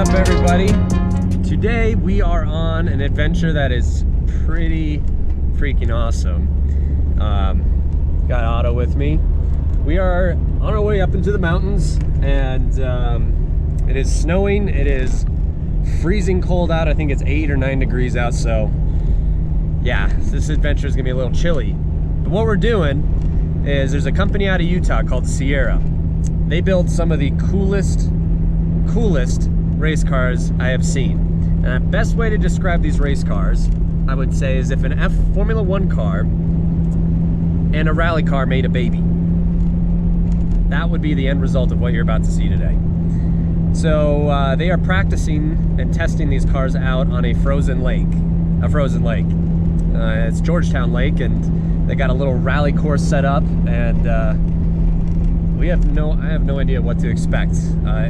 up, everybody? Today we are on an adventure that is pretty freaking awesome. Got Otto with me. We are on our way up into the mountains, and it is snowing. It is freezing cold out. I think it's 8 or 9 degrees out, so yeah, this adventure is gonna be a little chilly. But what we're doing is there's a company out of Utah called Sierra. They build some of the coolest race cars I have seen. And the best way to describe these race cars, I would say, is if an Formula 1 car and a rally car made a baby. That would be the end result of what you're about to see today. So they are practicing and testing these cars out on a frozen lake. It's Georgetown Lake, and they got a little rally course set up, and I have no idea what to expect,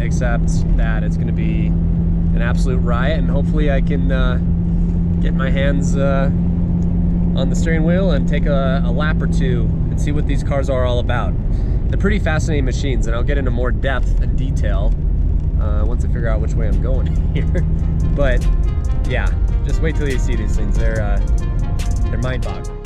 except that it's going to be an absolute riot, and hopefully I can get my hands on the steering wheel and take a lap or two and see what these cars are all about. They're pretty fascinating machines, and I'll get into more depth and detail once I figure out which way I'm going here. But yeah, just wait till you see these things. They're mind-boggling.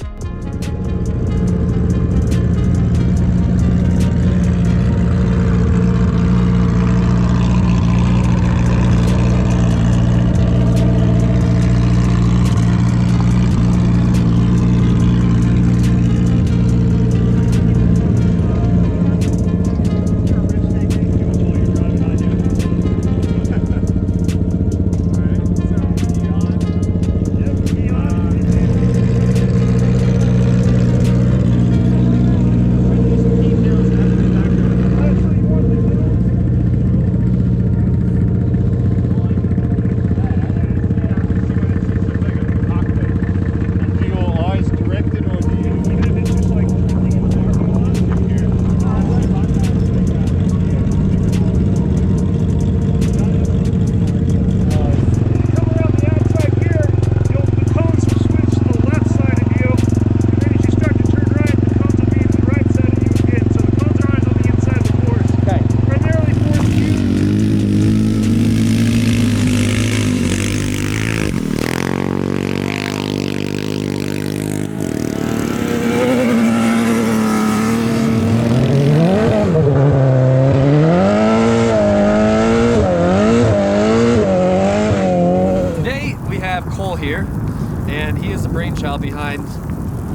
And he is the brainchild behind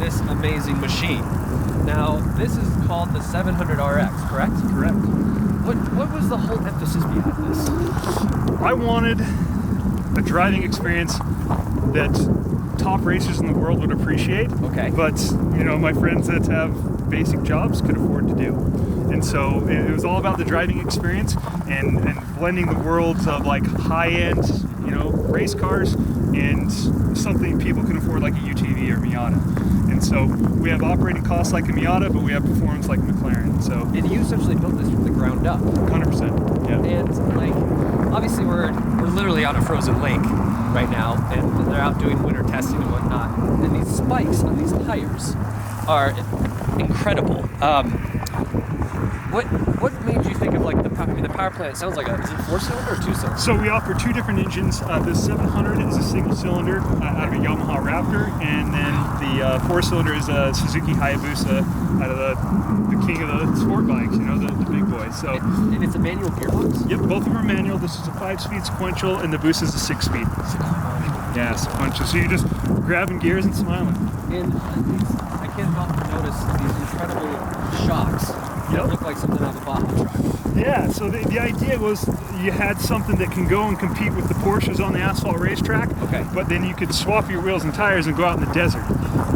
this amazing machine. Now, this is called the 700RX, correct? Correct. What was the whole emphasis behind this? I wanted a driving experience that top racers in the world would appreciate. Okay. But, you know, my friends that have basic jobs could afford to do. And so it was all about the driving experience and blending the worlds of like high-end, you know, race cars and something people can afford like a UTV or Miata. And so we have operating costs like a Miata, but we have performance like a McLaren. So and you essentially built this from the ground up. 100%. Yeah. And like, obviously we're literally on a frozen lake right now, and they're out doing winter testing and whatnot. And these spikes on these tires are incredible. What made you think of like the power plant? It sounds like is it 4-cylinder or 2-cylinder? So we offer 2 different engines. The 700 is a single cylinder out of a Yamaha Raptor, and then the 4-cylinder is a Suzuki Hayabusa out of the king of the sport bikes, you know, the big boys. So and it's a manual gearbox? Yep, both of them are manual. This is a 5-speed sequential, and the Busa is a 6-speed. Yeah, sequential. So you're just grabbing gears and smiling. And I can't help but notice these incredible shocks. Yep. Look like something out of a bottle truck. Yeah, so the idea was you had something that can go and compete with the Porsches on the asphalt racetrack, okay, but then you could swap your wheels and tires and go out in the desert.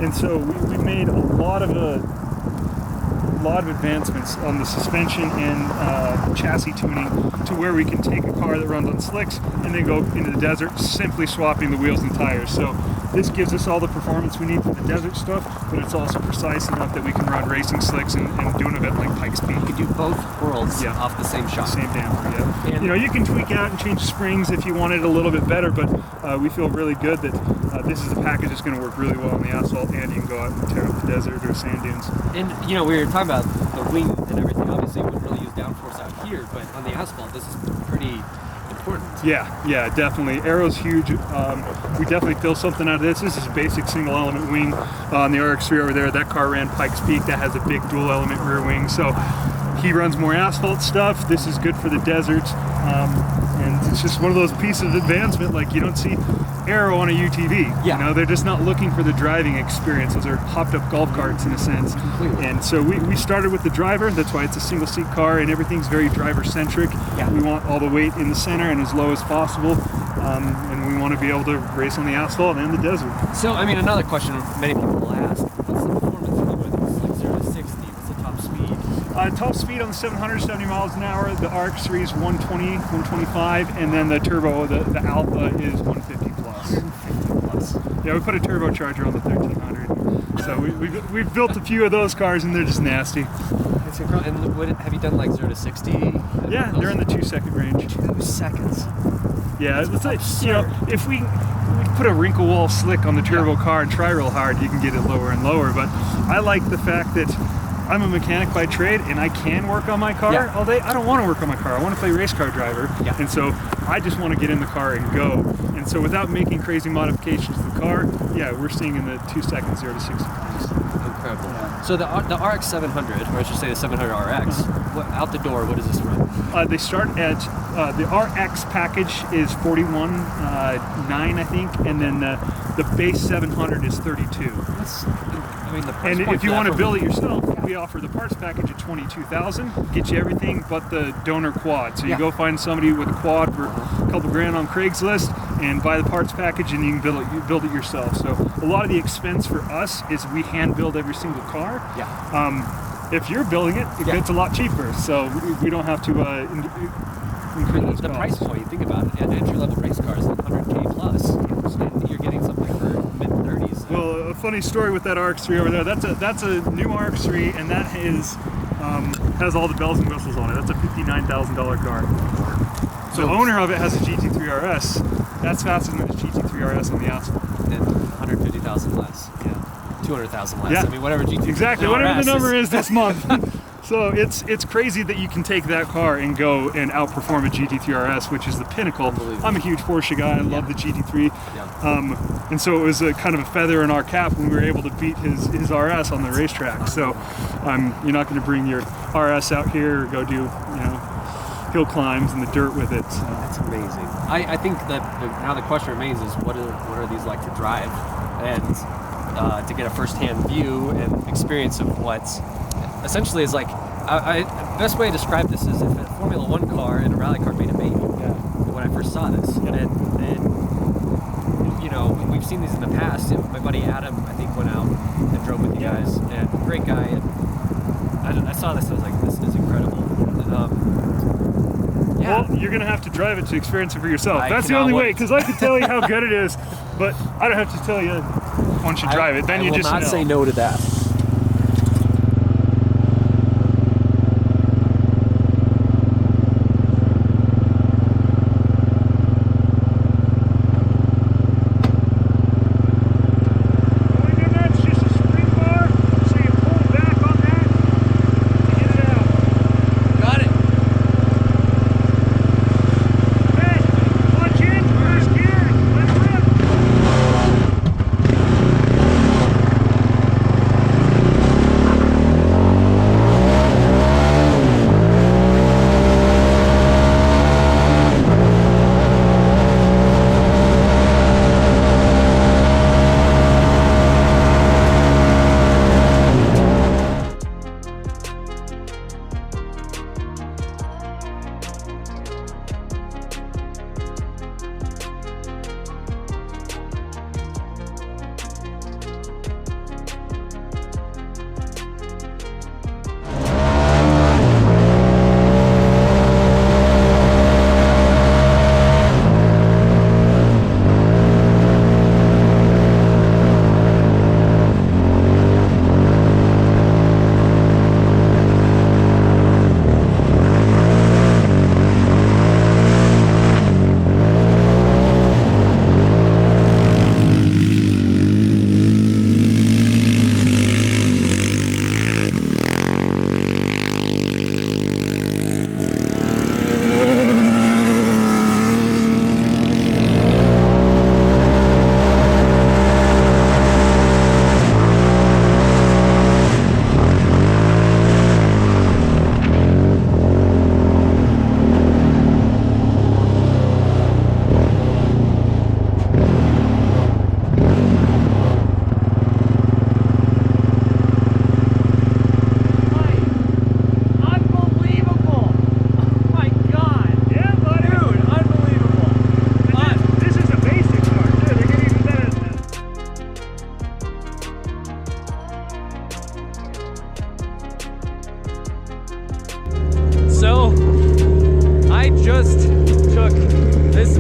And so we made a lot of advancements on the suspension and chassis tuning to where we can take a car that runs on slicks and then go into the desert simply swapping the wheels and tires. So this gives us all the performance we need for the desert stuff, but it's also precise enough that we can run racing slicks and do an event like Pikes Peak. You can do both worlds off the same shock. Same damper, yeah. And you know, you can tweak out and change the springs if you want it a little bit better, but we feel really good that this is a package that's going to work really well on the asphalt, and you can go out and tear up the desert or sand dunes. And you know, we were talking about the wing and everything. Obviously, we wouldn't really use downforce out here, but on the asphalt, this is pretty important. Yeah, definitely. Aero's huge. We definitely feel something out of this. This is a basic single element wing on the RX-3 over there. That car ran Pikes Peak. That has a big dual element rear wing. So he runs more asphalt stuff. This is good for the desert. And it's just one of those pieces of advancement like you don't see Aero on a UTV. Yeah. You know, they're just not looking for the driving experience. Those are hopped up golf carts in a sense. Completely. And so we started with the driver. That's why it's a single seat car and everything's very driver centric. Yeah. We want all the weight in the center and as low as possible. And we want to be able to race on the asphalt and the desert. So, I mean, another question many people will ask, what's the performance limit? It's like 0 to 60, what's the top speed? Top speed on the 770 miles an hour. The RX-3 is 120, 125, and then the turbo, the Alpha is 150 plus. 150 plus. Yeah, we put a turbocharger on the 1300. So we've built a few of those cars and they're just nasty. It's incredible. And what, have you done like 0 to 60? Yeah, they're in the 2-second range. 2 seconds. Yeah, it's like, you know, if we put a wrinkle wall slick on the turbo car and try real hard, you can get it lower and lower. But I like the fact that I'm a mechanic by trade and I can work on my car all day. I don't want to work on my car. I want to play race car driver. Yeah. And so I just want to get in the car and go. And so without making crazy modifications to the car, yeah, we're seeing in the 2 seconds 0 to 60 times. Incredible. So the RX 700, or I should say the 700 RX, out the door, what does this run? They start at, the RX package is 41.9, I think, and then the base 700 is 32. That's, I mean, the price And point if you for that want to for- build it yourself, we offer the parts package at $22,000, get you everything but the donor quad. So you go find somebody with a quad for a couple grand on Craigslist and buy the parts package and you can build it yourself. So a lot of the expense for us is we hand build every single car. If you're building it, it gets a lot cheaper. So we don't have to increase the costs. price point, think about it, an entry-level race car is like 100K plus, and you're getting something for mid-30s. Well, a funny story with that RX-3 over there. That's a new RX-3, and that has all the bells and whistles on it. That's a $59,000 car. So the owner of it has a GT3 RS. That's faster than the GT3 RS on the asphalt. And 150,000 less. Yeah. 200,000 less. Yeah. I mean, whatever GT3 Exactly, RS whatever the number is this month. So it's crazy that you can take that car and go and outperform a GT3 RS, which is the pinnacle. I'm a huge Porsche guy. I love the GT3. Yeah. And so it was a kind of a feather in our cap when we were able to beat his RS on the racetrack. So you're not going to bring your RS out here or go do, you know, hill climbs in the dirt with it. So. That's amazing. I think that now the question remains is what are these like to drive, and to get a first-hand view and experience of what essentially is like. Best way to describe this is if a Formula One car and a rally car made a baby. When I first saw this, and you know, we've seen these in the past. My buddy Adam, I think, went out and drove with you guys, and great guy. And I saw this, I was like, this is incredible. Well, you're going to have to drive it to experience it for yourself. That's the cannot only way, wait. because I can tell you how good it is, but I don't have to tell you once you drive it. Then you just know. I will not say no to that.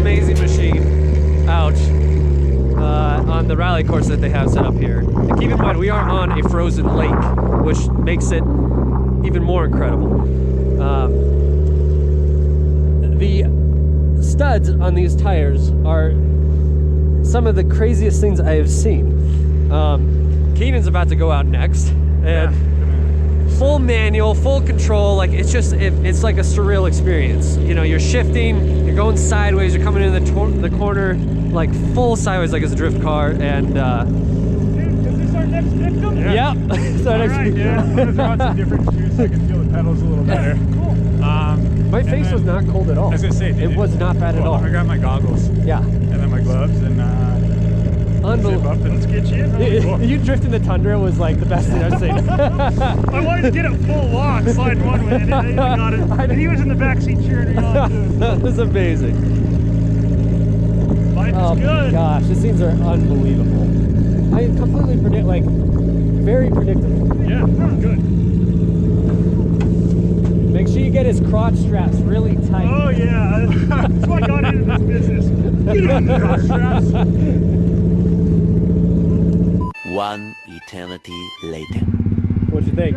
amazing machine. Ouch. On the rally course that they have set up here. And keep in mind, we are on a frozen lake, which makes it even more incredible. The studs on these tires are some of the craziest things I have seen. Keenan's about to go out next, and full manual, full control. Like it's just, it's like a surreal experience. You know, you're shifting, you're going sideways, you're coming in the corner, like full sideways, like it's a drift car. And dude, is this our next victim? yeah. So All right, yeah. Those are on some different shoes, so I can feel the pedals a little better. Cool. My face was not cold at all. I was gonna say, it was not bad at all. I got my goggles. Yeah. And then my gloves and Unbelievable. zip up and Let's get you in. Cool. You drifting the Tundra was like the best thing I've seen. I wanted to get it full lock, slide one way, and I got it. And he was in the backseat cheering me on too. That was amazing. Life Oh is my good. gosh, these things are unbelievable. I completely very predictable. Yeah, good. Make sure you get his crotch straps really tight. Oh yeah, that's why I got into this business. Get on the cross straps. One eternity later. What'd you think?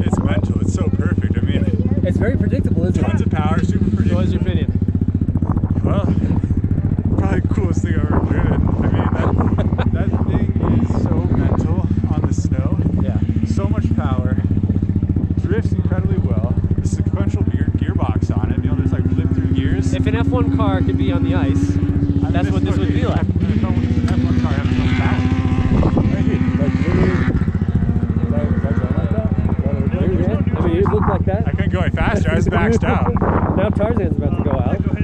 it's mental. It's so perfect. I mean, It's very predictable, isn't tons it? of power, super predictable. What was your opinion? Well, probably the coolest thing I've ever driven. I mean, that thing is so mental on the snow. Yeah. So much power. Drifts incredibly well. The sequential gearbox on it. You know, there's like flip through gears. If an F1 car could be on the ice, that's what this would be like. F1 car has so much power. I mean, it looked like that. I couldn't go any faster. I was maxed out. Now Tarzan's about to go out. Go ahead